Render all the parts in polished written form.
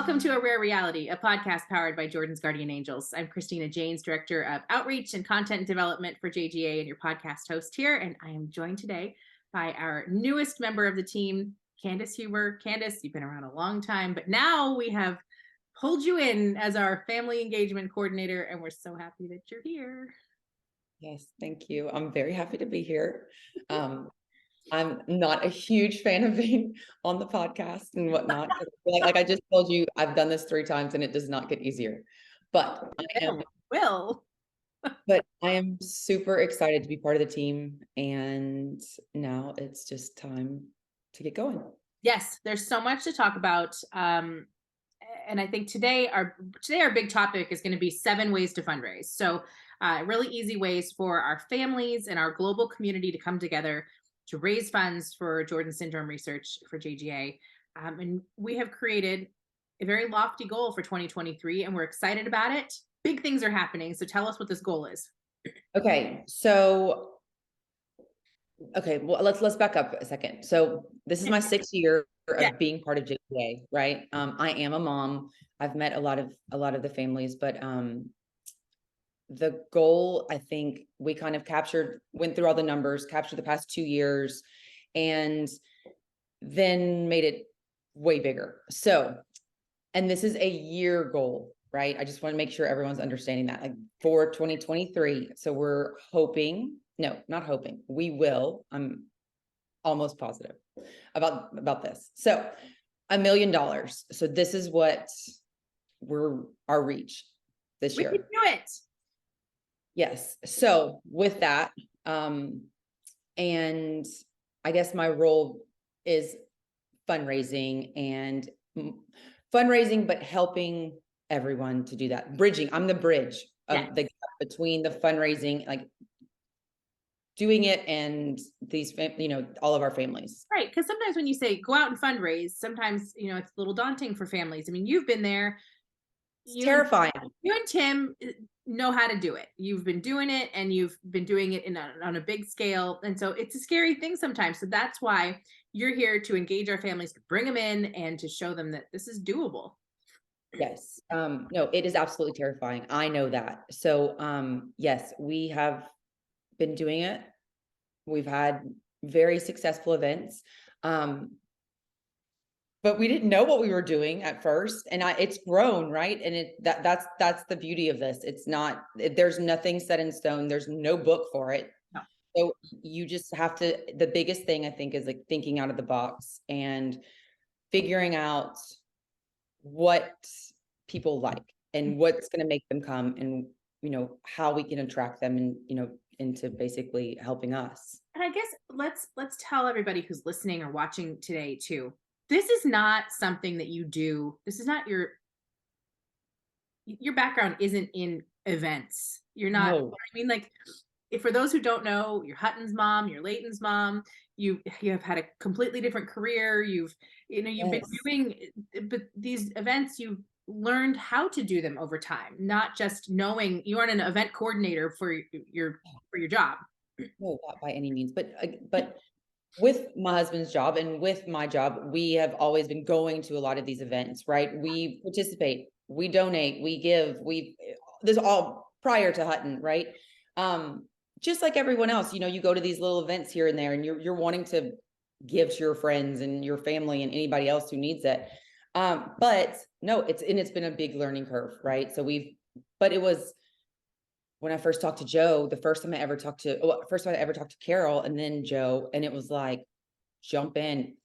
Welcome to A Rare Reality, a podcast powered by Jordan's Guardian Angels. I'm Christina Janes, Director of Outreach and Content Development for JGA and your podcast host here. And I am joined today by our newest member of the team, Candice Huber. Candice, you've been around a long time, but now we have pulled you in as our family engagement coordinator, and we're so happy that you're here. Yes, thank you. I'm very happy to be here. I'm not a huge fan of being on the podcast and whatnot. Like I just told you, I've done this 3 times and it does not get easier. But I am super excited to be part of the team, and now it's just time to get going. Yes, there's so much to talk about. And I think today our big topic is going to be 7 ways to fundraise. So really easy ways for our families and our global community to come together to raise funds for Jordan syndrome research for JGA. And we have created a very lofty goal for 2023, and we're excited about it. Big things are happening. So tell us what this goal is. Okay, well, let's back up a second. So this is my 6th year of being part of JGA, right? I am a mom. I've met a lot of the families, but the goal, I think we kind of went through all the numbers, captured the past 2 years, and then made it way bigger. So, and this is a year goal, right? I just want to make sure everyone's understanding that, like for 2023. So we're hoping, no, not hoping, we will, I'm almost positive about this. So $1 million. So this is what our reach this year. We can do it. Yes. So with that, and I guess my role is fundraising, but helping everyone to do that. Bridging. I'm the bridge of the gap between the fundraising, like doing it, and these, all of our families. Right. Because sometimes when you say go out and fundraise, sometimes, it's a little daunting for families. I mean, you've been there. It's terrifying. You and Tim know how to do it. You've been doing it, and you've been doing it on a big scale. And so it's a scary thing sometimes. So that's why you're here to engage our families, to bring them in and to show them that this is doable. Yes. No, it is absolutely terrifying. I know that. So, yes, we have been doing it. We've had very successful events. But we didn't know what we were doing at first, and it's grown, right? And that's the beauty of this. It's not, there's nothing set in stone. There's no book for it. No. So you just have to, the biggest thing I think is like thinking out of the box and figuring out what people like and what's going to make them come, and how we can attract them, and into basically helping us. And I guess let's tell everybody who's listening or watching today too. This is not something that you do. This is not your background isn't in events. You're not, No. I mean, like, if for those who don't know, you're Hutton's mom, you're Layton's mom, you have had a completely different career. You've been doing, but these events, you've learned how to do them over time, not just knowing. You aren't an event coordinator for your job. No, not by any means, but with my husband's job and with my job, we have always been going to a lot of these events, right? We participate, we donate, we give, this all prior to Hutton, right? Just like everyone else, you go to these little events here and there, and you're wanting to give to your friends and your family and anybody else who needs it. But no, it's been a big learning curve, right? So but it was, when I first talked to Joe, the first time I ever talked to Carol, and then Joe, and it was like, jump in.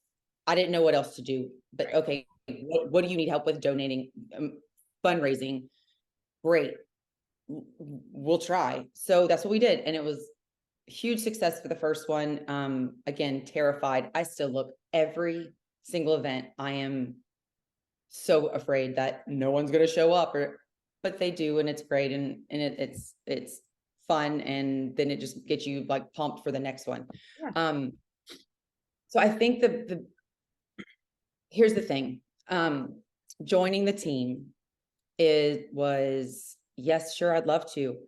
I didn't know what else to do, but okay, what do you need help with? Donating, fundraising? Great. We'll try. So that's what we did. And it was a huge success for the first one. Again, terrified. I still look every single event. I am so afraid that no one's going to show up, but they do, and it's great, and it's fun, and then it just gets you like pumped for the next one. Yeah. So I think here's the thing. Joining the team was yes, sure, I'd love to,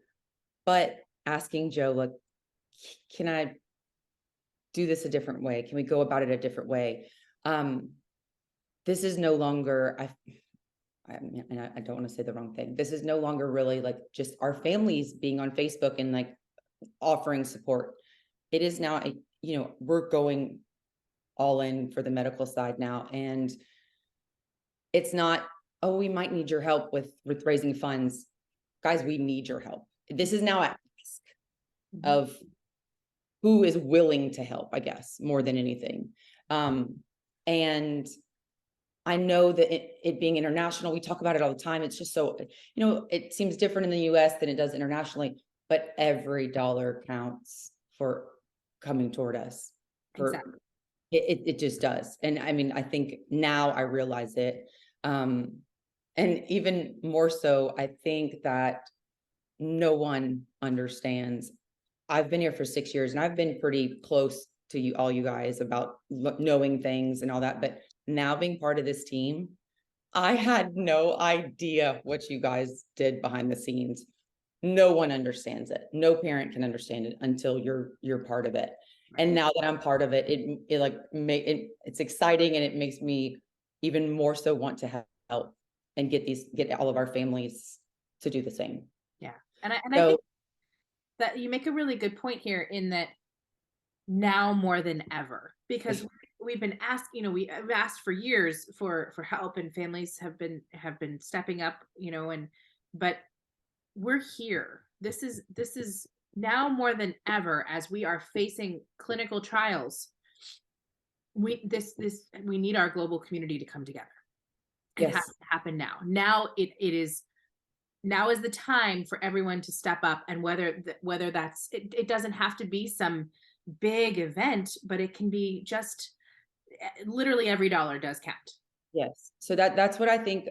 but asking Joe, like, can I do this a different way? Can we go about it a different way? This is no longer, and I don't want to say the wrong thing. This is no longer really like just our families being on Facebook and like offering support. It is now, we're going all in for the medical side now. And it's not, oh, we might need your help with raising funds. Guys, we need your help. This is now a ask of who is willing to help, I guess, more than anything. And I know that it being international, we talk about it all the time. It's just so, it seems different in the US than it does internationally, but every dollar counts for coming toward us. Exactly. It just does. And I mean, I think now I realize it. And even more so, I think that no one understands. I've been here for 6 years and I've been pretty close to all you guys about knowing things and all that. But now being part of this team, I had no idea what you guys did behind the scenes. No one understands it. No parent can understand it until you're part of it. And now that I'm part of it, it's exciting, and it makes me even more so want to help and get all of our families to do the same. Yeah. I think that you make a really good point here, in that now more than ever, because we've been asked, we have asked for years for help, and families have been stepping up, but we're here. This is now more than ever, as we are facing clinical trials. We need our global community to come together. It has to happen now. Now now is the time for everyone to step up, and whether that's it doesn't have to be some big event, but it can be just literally every dollar does count. Yes. So that's what I think.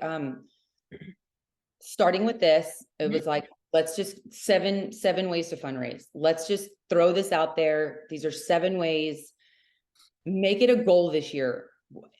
Starting with this, it was like, let's just seven ways to fundraise. Let's just throw this out there. These are 7 ways. Make it a goal this year.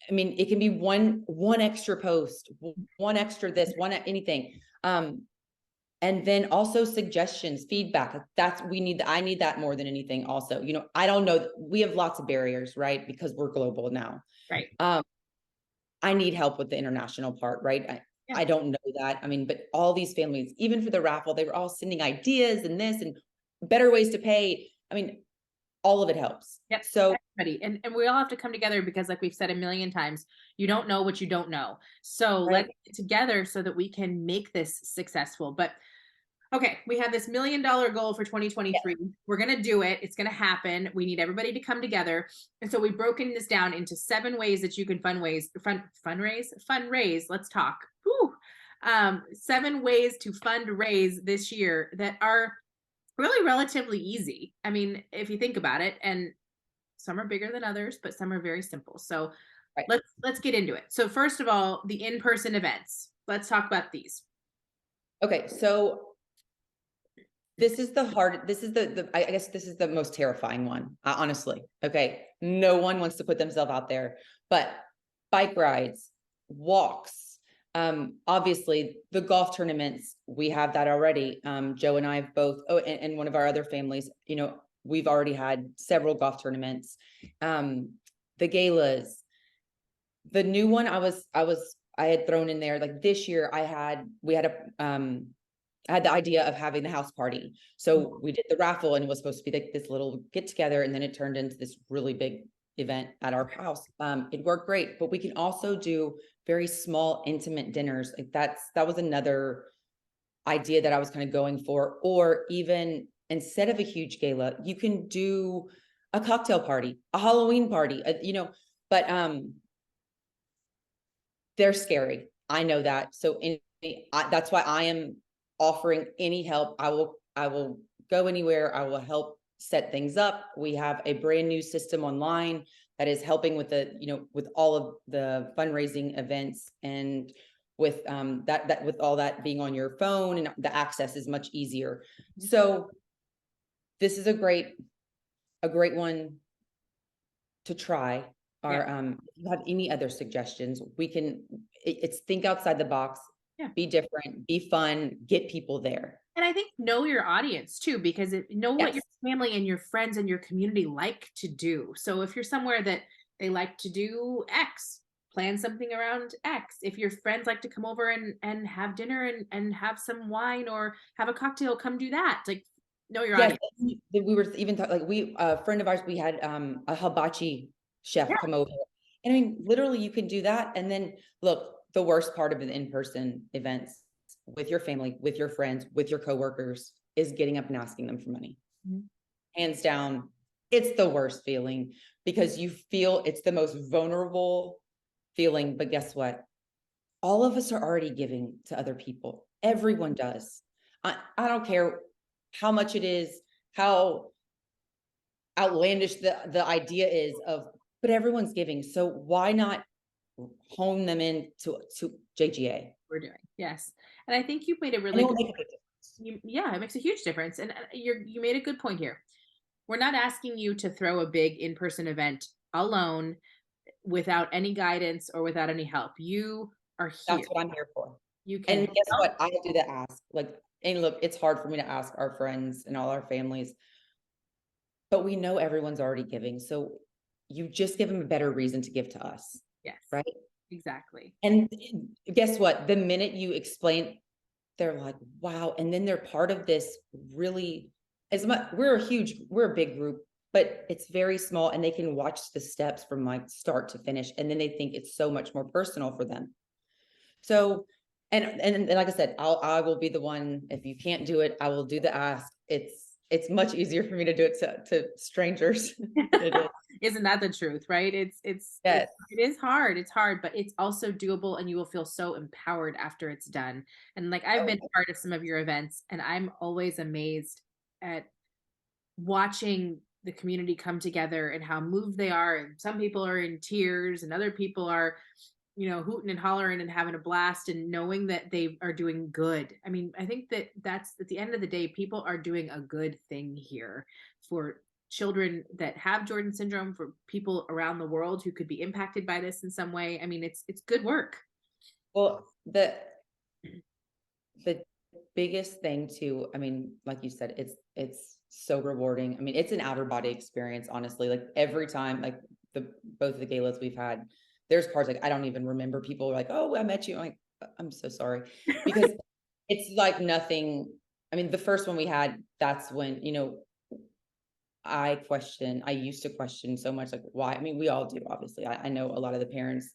I mean, it can be one extra post, one extra this, one anything. And then also suggestions, feedback. I need that more than anything also. I don't know. We have lots of barriers, right? Because we're global now. Right. I need help with the international part, right? I don't know that. I mean, but all these families, even for the raffle, they were all sending ideas and this and better ways to pay. I mean, all of it helps. Yep. So everybody, and we all have to come together, because like we've said a million times, you don't know what you don't know. So let's get together so that we can make this successful. But okay, we have this $1 million goal for 2023. We're going to do it. It's going to happen. We need everybody to come together. And so we've broken this down into 7 ways that you can fundraise. Let's talk. Whew. 7 ways to fundraise this year that are really relatively easy. I mean, if you think about it, and some are bigger than others, but some are very simple. So let's get into it. So first of all, the in-person events. Let's talk about these. Okay, so this is I guess this is the most terrifying one, honestly. Okay, no one wants to put themselves out there, but bike rides, walks, obviously the golf tournaments, we have that already. Joe and I have both, and one of our other families, we've already had several golf tournaments. The galas, the new one I had thrown in there, like this year I had the idea of having the house party. So we did the raffle, and it was supposed to be like this little get together, and then it turned into this really big event at our house. It worked great, but we can also do very small, intimate dinners. Like that was another idea that I was kind of going for. Or even instead of a huge gala, you can do a cocktail party, a Halloween party, but they're scary. I know that. So that's why I am offering any help. I will go anywhere. I will help set things up. We have a brand new system online that is helping with with all of the fundraising events, and with that with all that being on your phone, and the access is much easier. So this is a great one to try. If you have any other suggestions, it's think outside the box. Be different, be fun, get people there. And I think know your audience too, because know what your family and your friends and your community like to do. So if you're somewhere that they like to do X, plan something around X. If your friends like to come over and have dinner and have some wine or have a cocktail, come do that. Like, know your Yes, audience. we were even talking, like, a friend of ours, we had, a hibachi Yeah, chef come over. And I mean, literally you can do that. And then look, the worst part of an in-person events with your family, with your friends, with your coworkers is getting up and asking them for money. mhm, Hands down, it's the worst feeling because you feel it's the most vulnerable feeling. But guess what? All of us are already giving to other people. Everyone does. I don't care how much it is, how outlandish the idea is of, but everyone's giving. So why not hone them in to JGA? we're doing. Yes. And I think you made a And really it will good make a big difference. yeah, it makes a huge difference. And you made a good point here. We're not asking you to throw a big in-person event alone without any guidance or without any help. You are here. That's what I'm here for. You can And guess help. what? I do the ask. Like, and look, it's hard for me to ask our friends and all our families, but we know everyone's already giving. So you just give them a better reason to give to us, Yes, right? exactly. And guess what? The minute you explain, they're like, wow. And then they're part of this really, as much, we're a big group, but it's very small and they can watch the steps from like start to finish. And then they think it's so much more personal for them. So, and like I said, I will be the one, if you can't do it, I will do the ask. It's much easier for me to do it to strangers. It is. Isn't that the truth, right? Yes. It is hard. It's hard, but it's also doable and you will feel so empowered after it's done. And like I've been Oh, part of some of your events and I'm always amazed at watching the community come together and how moved they are. And some people are in tears and other people are, hooting and hollering and having a blast and knowing that they are doing good. I mean, I think that that's at the end of the day, people are doing a good thing here for children that have Jordan syndrome, for people around the world who could be impacted by this in some way. I mean, it's good work. well, the biggest thing too, I mean, like you said, it's so rewarding. I mean, it's an outer body experience, honestly. Like every time, like both of the galas we've had, there's parts like I don't even remember. People are like, "Oh, I met you." I'm like, I'm so sorry. Because it's like nothing. I mean, the first one we had, that's when, I used to question so much, like, why? I mean, we all do, obviously. I know a lot of the parents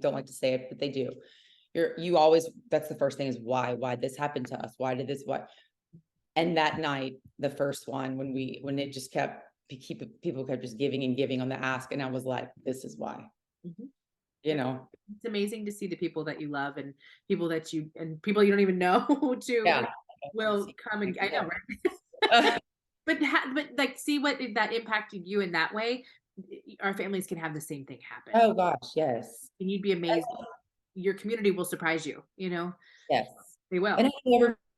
don't like to say it, but they do. You always, that's the first thing is why this happened to us? Why did this, what? And that night, the first one, when it just people kept just giving and giving on the ask. And I was like, this is why, Mhm. you know? It's amazing to see the people that you love and people you don't even know to Yeah. will come and I know, right? But like see what that impacted you in that way. Our families can have the same thing happen, Oh gosh, yes. and you'd be amazed. Your community will surprise you. Yes. They And will. I think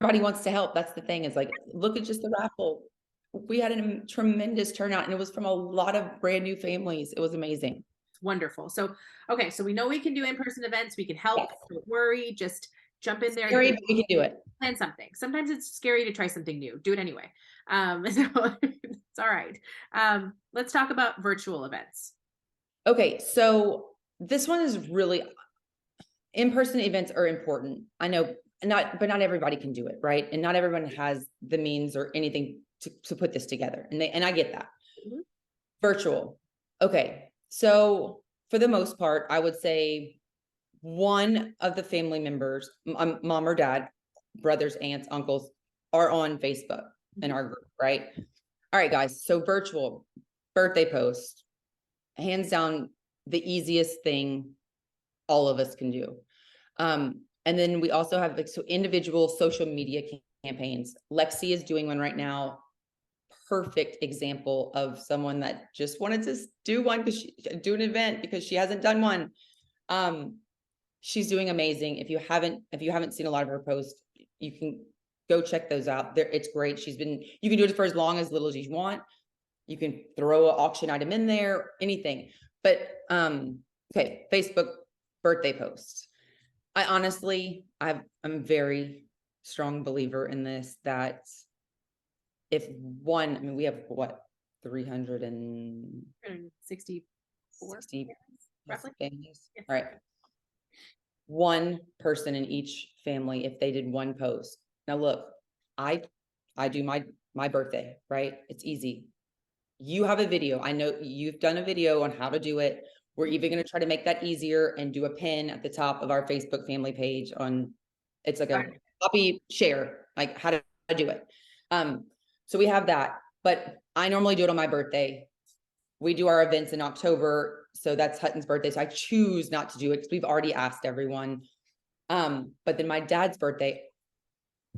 everybody wants to help. That's the thing, is like, look at just the raffle. We had a tremendous turnout and it was from a lot of brand new families. It was amazing. It's wonderful. So okay, so we know we can do in-person events. We can help. Yes. Don't worry. Just jump in there and Scary, but we can do it. plan something. Sometimes it's scary to try something new. Do it anyway. So it's all right. Let's talk about virtual events. Okay, so this one is really, in-person events are important. I know, but not everybody can do it, right? And not everyone has the means or anything to put this together. And I get that. Mhm. Virtual. Okay. So for the most part, I would say one of the family members, mom or dad, brothers, aunts, uncles, are on Facebook in our group, right? All right, guys. So virtual birthday post, hands down, the easiest thing all of us can do. And then we also have like, so individual social media campaigns. Lexi is doing one right now. Perfect example of someone that just wanted to do one because do an event because she hasn't done one. She's doing amazing. If you haven't seen a lot of her posts, you can go check those out. There, it's great. You can do it for as long as little as you want. You can throw an auction item in there, anything. But okay, Facebook birthday posts. I'm a very strong believer in this, that if one, I mean, we have what, 364 64. roughly? families. Yes. All right. One person in each family, if they did one post. Now look, I do my birthday, right? It's easy. You have a video. I know you've done a video on how to do it. We're even going to try to make that easier and do a pin at the top of our Facebook family page on, it's like a copy share, like how to do it. So we have that, but I normally do it on my birthday. We do our events in October. So that's Hutton's birthday. So I choose not to do it because we've already asked everyone. But then my dad's birthday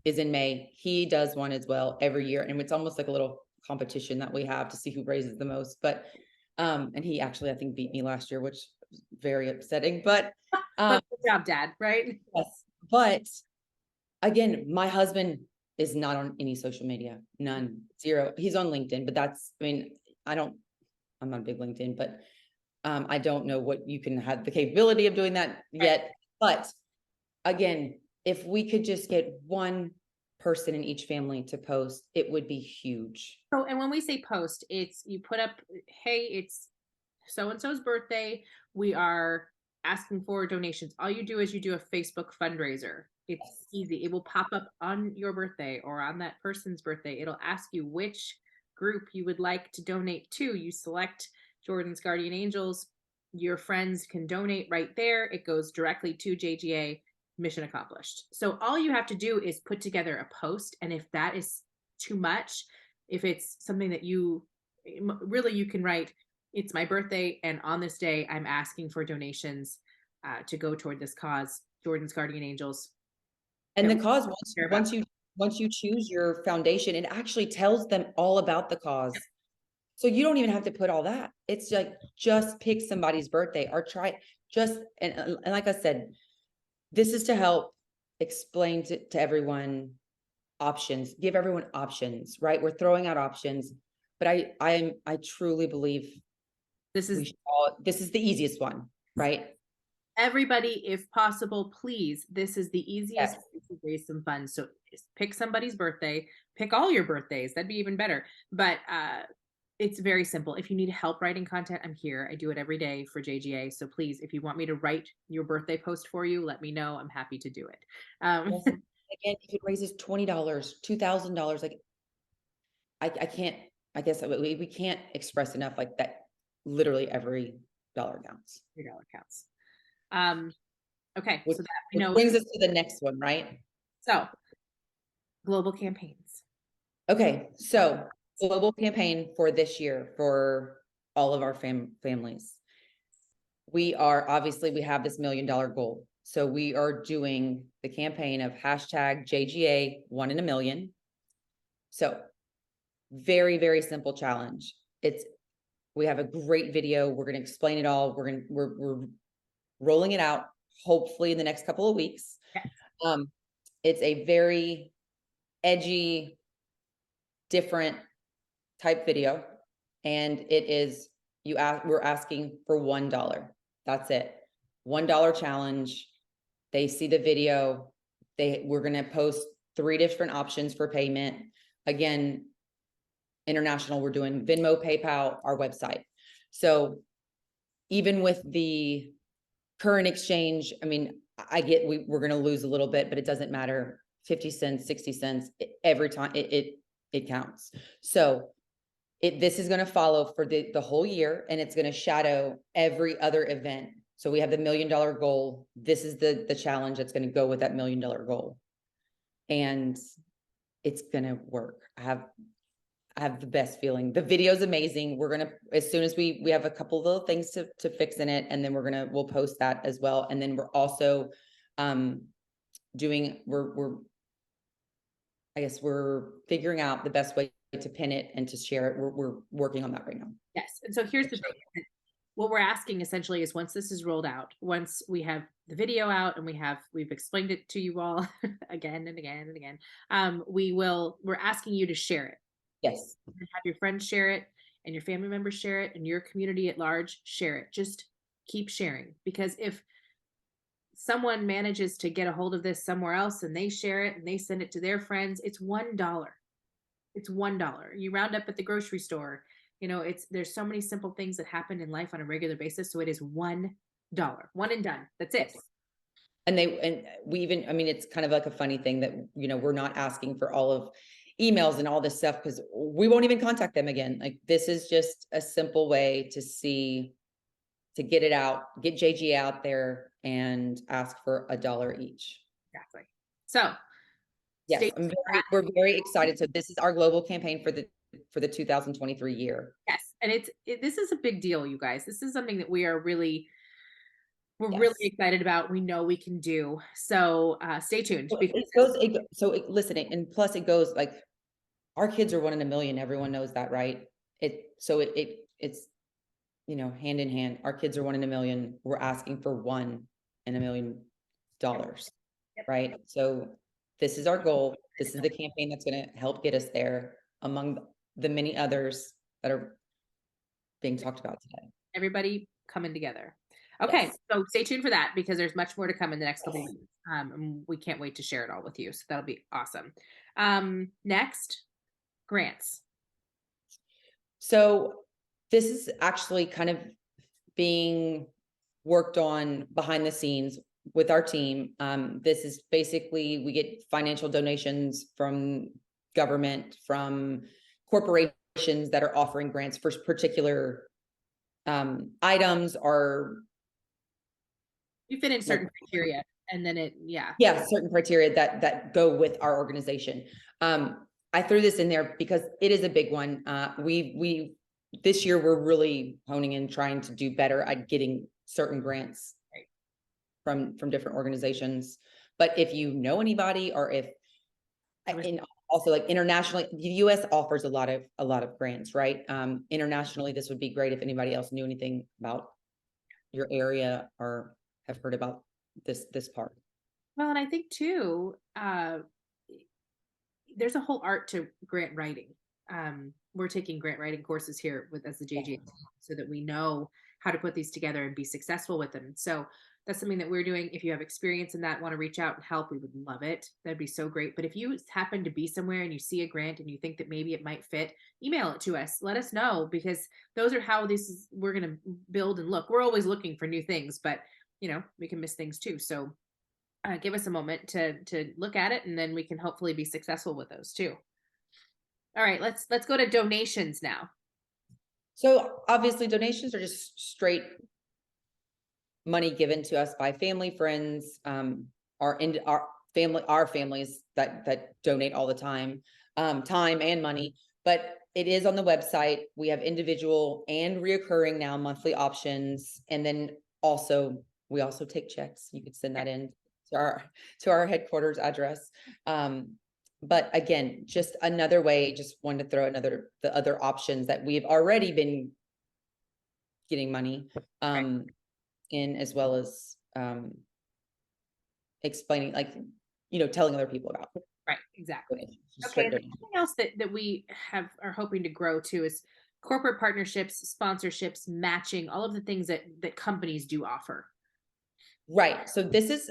is in May. He does one as well every year. And it's almost like a little competition that we have to see who raises the most. But and he actually, I think, beat me last year, which was very upsetting. But But good job, Dad, right? yes, but again, my husband is not on any social media, none, zero. He's on LinkedIn, but that's, I mean, I'm not a big LinkedIn, but I don't know what you can have the capability of doing that yet. But again, if we could just get one person in each family to post, it would be huge. So, and when we say post, it's you put up, hey, it's so and so's birthday. We are asking for donations. All you do is you do a Facebook fundraiser. It's easy. It will pop up on your birthday or on that person's birthday. It'll ask you which group you would like to donate to. You select Jordan's Guardian Angels. Your friends can donate right there. It goes directly to JGA. Mission accomplished. So all you have to do is put together a post. And if that is too much, if it's something that you really, you can write, it's my birthday, and on this day, I'm asking for donations to go toward this cause, Jordan's Guardian Angels. And that the we cause, care about. once you choose your foundation, it actually tells them all about the cause. So you don't even have to put all that. It's like, just pick somebody's birthday or try just, and like I said, this is to help explain to everyone options, give everyone options, right? We're throwing out options, but I truly believe This is this is the easiest one, right? everybody, if possible, please. This is the easiest Yes. way to raise some funds. So pick somebody's birthday, pick all your birthdays. That'd be even better. But it's very simple. If you need help writing content, I'm here. I do it every day for JGA. So please, if you want me to write your birthday post for you, let me know. I'm happy to do it. Yes. Again, if it raises $20, $2,000, like I can't, I guess we can't express enough like that. Literally every dollar counts. $3 counts. Okay, Which, so that we know. brings us to the next one, right? So global campaigns. Okay, so global campaign for this year for all of our families. We are obviously, we have this $1 million goal. So we are doing the campaign of hashtag JGA 1 in a million. So very, very simple challenge. We have a great video. We're going to explain it all. We're rolling it out hopefully in the next couple of weeks. Okay. It's a very edgy, different type video, and it is we're asking for $1. That's it. $1 challenge. They see the video. We're going to post 3 different options for payment. Again, international, we're doing Venmo, PayPal, our website. So even with the current exchange, I mean, I get we're going to lose a little bit, but it doesn't matter. 50 cents, 60 cents, every time it counts. So this is going to follow for the whole year, and it's going to shadow every other event. So we have the $1 million goal. This is the challenge that's going to go with that $1 million goal. And it's going to work. I have the best feeling. The video is amazing. We're going to, as soon as we have a couple of little things to fix in it, and then we'll post that as well. And then we're also I guess we're figuring out the best way to pin it and to share it. We're working on that right now. Yes. And so here's the thing. What we're asking essentially is, once this is rolled out, once we have the video out and we've explained it to you all again and again and again, we're asking you to share it. Yes. Have your friends share it, and your family members share it, and your community at large share it. Just keep sharing, because if someone manages to get a hold of this somewhere else and they share it and they send it to their friends, it's $1. It's $1. You round up at the grocery store, there's so many simple things that happen in life on a regular basis. So it is $1, one and done. That's it. Yes. And we even, I mean, it's kind of like a funny thing that, we're not asking for all of emails and all this stuff because we won't even contact them again. Like, this is just a simple way to get it out, get JG out there and ask for $1 each. Exactly. So Yes, stay tuned for that. we're very excited. So this is our global campaign for the 2023 year. Yes. And this is a big deal, you guys. This is something that we're really Yes. excited about. We know we can do. So stay tuned So because listen, and plus it goes like, our kids are 1 in a million. Everyone knows that, right? It's, hand in hand. Our kids are 1 in a million. We're asking for $1 in a million, right? So this is our goal. This is the campaign that's going to help get us there among the many others that are being talked about today. everybody coming together. Okay, Yes. so stay tuned for that because there's much more to come in the next couple of weeks. And we can't wait to share it all with you. So that'll be awesome. Next, grants. So this is actually kind of being worked on behind the scenes with our team. This is basically, we get financial donations from government, from corporations that are offering grants for particular items, or You fit in certain criteria, and then certain criteria that go with our organization. I threw this in there because it is a big one. We this year we're really honing in, trying to do better at getting certain grants from different organizations. But if you know anybody, or if and also like internationally, the US offers a lot of grants, right? Internationally, this would be great if anybody else knew anything about your area or have heard about this part. Well, and I think too, there's a whole art to grant writing. We're taking grant writing courses here as the JG, so that we know how to put these together and be successful with them. So that's something that we're doing. If you have experience in that, want to reach out and help, we would love it. That'd be so great. But if you happen to be somewhere and you see a grant and you think that maybe it might fit, email it to us. Let us know, because those are how we're going to build and look. We're always looking for new things, but we can miss things too. So give us a moment to look at it, and then we can hopefully be successful with those too. All right, let's go to donations now. So obviously donations are just straight money given to us by family, friends, our families that donate all the time, time and money. But it is on the website. We have individual and reoccurring now monthly options, and then we also take checks. You could send that in to our headquarters address. But again, just another way, just wanted to throw the other options that we've already been getting money in, as well as explaining, like, telling other people about. Right, exactly. Okay, and something else that we are hoping to grow too is corporate partnerships, sponsorships, matching, all of the things that companies do offer. Right. So this is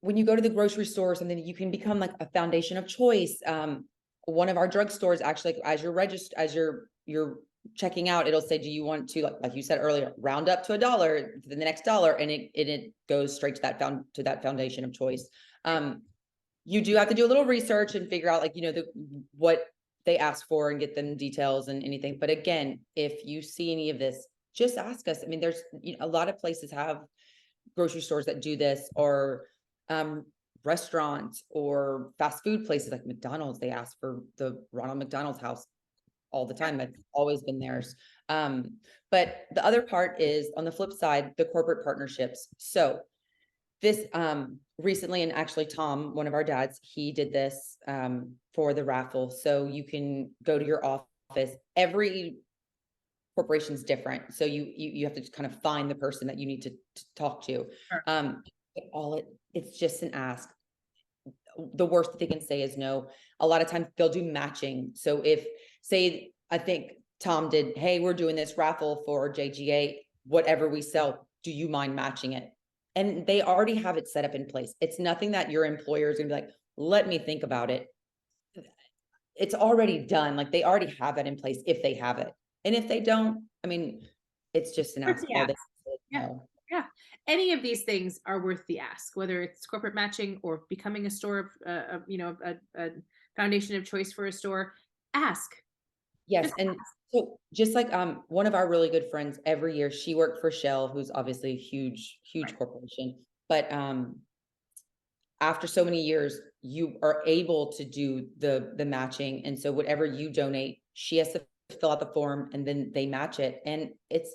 when you go to the grocery store or something, you can become like a foundation of choice. One of our drugstores, actually, as you're checking out, it'll say, do you want to, like you said earlier, round up to $1 to the next dollar, and it goes straight to that foundation of choice. You do have to do a little research and figure out, like, what they ask for, and get them details and anything. But again, if you see any of this, just ask us. I mean, there's a lot of places have grocery stores that do this, or restaurants or fast food places like McDonald's. They ask for the Ronald McDonald's house all the time. That's always been theirs. But the other part is, on the flip side, the corporate partnerships. So this recently, and actually Tom, one of our dads, he did this for the raffle. So you can go to your office. Every corporation's different, so you have to kind of find the person that you need to talk to. Sure. It's just an ask. The worst that they can say is no. A lot of times they'll do matching. So I think Tom did, hey, we're doing this raffle for JGA, whatever we sell, do you mind matching it? And they already have it set up in place. It's nothing that your employer is gonna be like, let me think about it. it's already done. Like they already have that in place if they have it. And if they don't, I mean, it's just an Worth ask the all ask. they Yeah. know. Yeah. Any of these things are worth the ask, whether it's corporate matching or becoming a store of, a foundation of choice for a store. Ask. Yes, Just and so just like one of our really good friends every year, she worked for Shell, who's obviously a huge, huge right. corporation. But after so many years, you are able to do the matching. And so whatever you donate, she has to fill out the form and then they match it. And it's,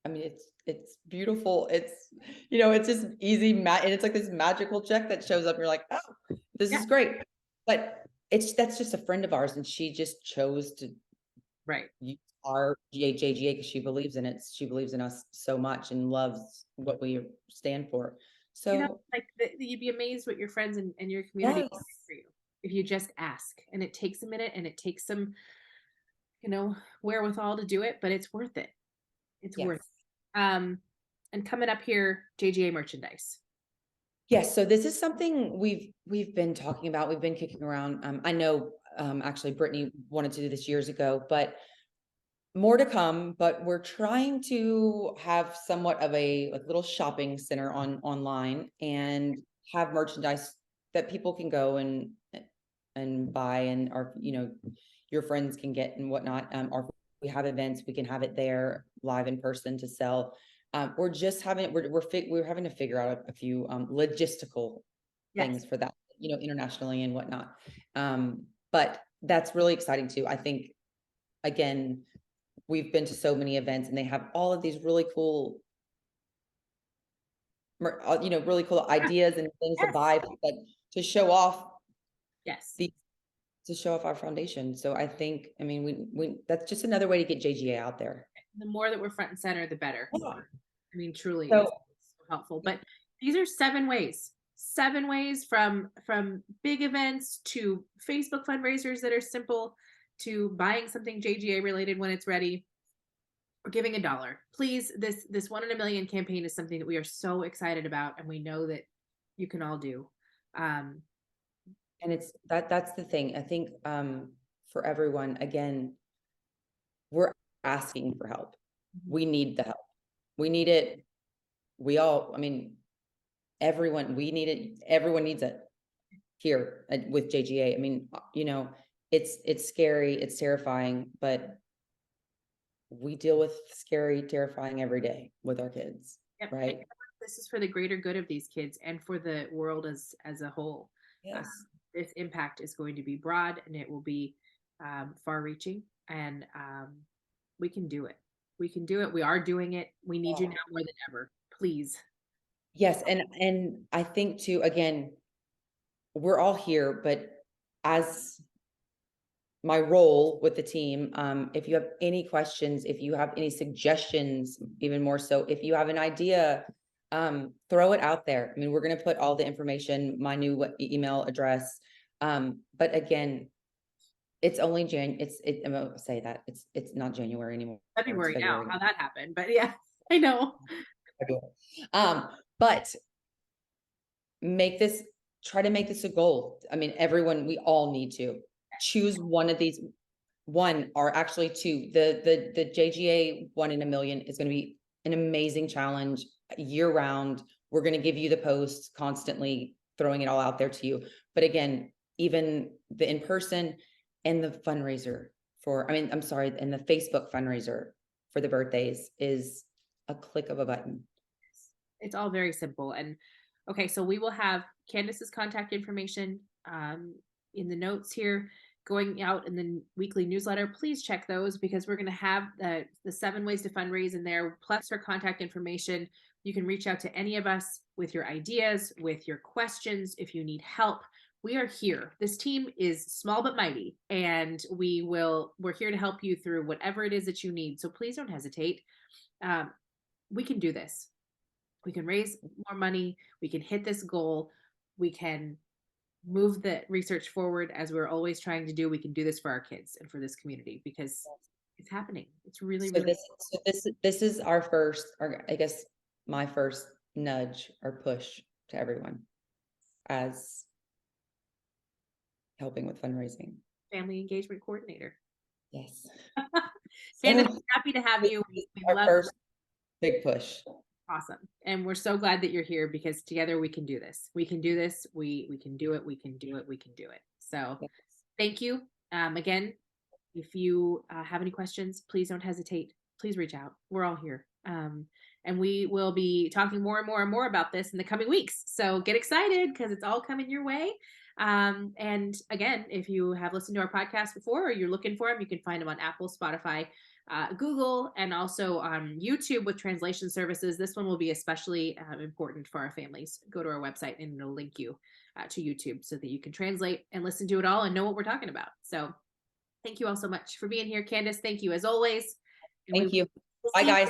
I mean, it's beautiful. It's, it's just easy and it's like this magical check that shows up. And you're like, oh, this Yeah. is great. But that's just a friend of ours, and she just chose to Right. use our JGA because she believes in it. She believes in us so much and loves what we stand for. So Like you'd be amazed what your friends and your community will do yes, for you if you just ask. And it takes a minute and it takes some, wherewithal to do it, but it's worth it. It's worth yes. it. And coming up here, JGA merchandise. Yes, so this is something we've been talking about. We've been kicking around. I know actually Brittany wanted to do this years ago, but more to come. But we're trying to have somewhat of a like little shopping center online and have merchandise that people can go and buy, and our your friends can get and whatnot. Or if we have events, we can have it there live in person to sell. We're just having we're having to figure out a few logistical Yes. things for that, internationally and whatnot. But that's really exciting too. I think again, we've been to so many events and they have all of these really cool, really cool Yeah. ideas and things to Yes. buy, but to show off Yes. the to show off our foundation. So I think, I mean, we that's just another way to get JGA out there. The more that we're front and center, the better. Yeah. I mean, truly, So it's so helpful. But these are 7 ways. 7 ways from big events to Facebook fundraisers that are simple to buying something JGA related when it's ready or giving $1. Please, this 1 in a million campaign is something that we are so excited about, and we know that you can all do. Um, and it's that's the thing. I think for everyone, again, we're asking for help. We need the help. We need it. We all, I mean, everyone, we need it. Everyone needs it here with JGA. I mean, it's scary, it's terrifying, but we deal with scary, terrifying every day with our kids, Yep. And right? this is for the greater good of these kids and for the world as a whole. Uh, Yes. this impact is going to be broad and it will be far-reaching, and we can do it. We can do it. We are doing it. We need you now more than ever. Please. Yes, and I think too, again, we're all here, but as my role with the team, if you have any questions, if you have any suggestions, even more so, if you have an idea, throw it out there. I mean, we're going to put all the information, my new email address. But again, it's only I'm gonna say that it's not January anymore. It's February now. February. How that happened, but yeah, I know. February. But try to make this a goal. I mean, everyone, we all need to choose one of these, one or actually two. The JGA 1 in a million is going to be an amazing challenge year round. We're going to give you the posts constantly, throwing it all out there to you. But again, even the in-person and the fundraiser I'm sorry, and the Facebook fundraiser for the birthdays is a click of a button. It's all very simple. And okay, so we will have Candice's contact information in the notes here going out in the weekly newsletter. Please check those because we're going to have the 7 ways to fundraise in there, plus her contact information. You can reach out to any of us with your ideas, with your questions. If you need help, we are here. This team is small but mighty, and we're here to help you through whatever it is that you need. So please don't hesitate. We can do this. We can raise more money. We can hit this goal. We can move the research forward as we're always trying to do. We can do this for our kids and for this community because it's happening. It's really, So really. this is our first, or I guess my first nudge or push to everyone as helping with fundraising. family engagement coordinator. Yes. Candice, So happy to have this you. is We our love first big push. awesome. And we're so glad that you're here because together we can do this. We can do this. We can do it. We can do it. We can do it. So Yes. thank you. Again, if you have any questions, please don't hesitate. Please reach out. We're all here. And we will be talking more and more and more about this in the coming weeks. So get excited because it's all coming your way. And again, if you have listened to our podcast before or you're looking for them, you can find them on Apple, Spotify, Google, and also on YouTube with translation services. This one will be especially important for our families. Go to our website and it'll link you to YouTube so that you can translate and listen to it all and know what we're talking about. So thank you all so much for being here, Candice. Thank you as always. And we Thank you. will Bye, see you guys.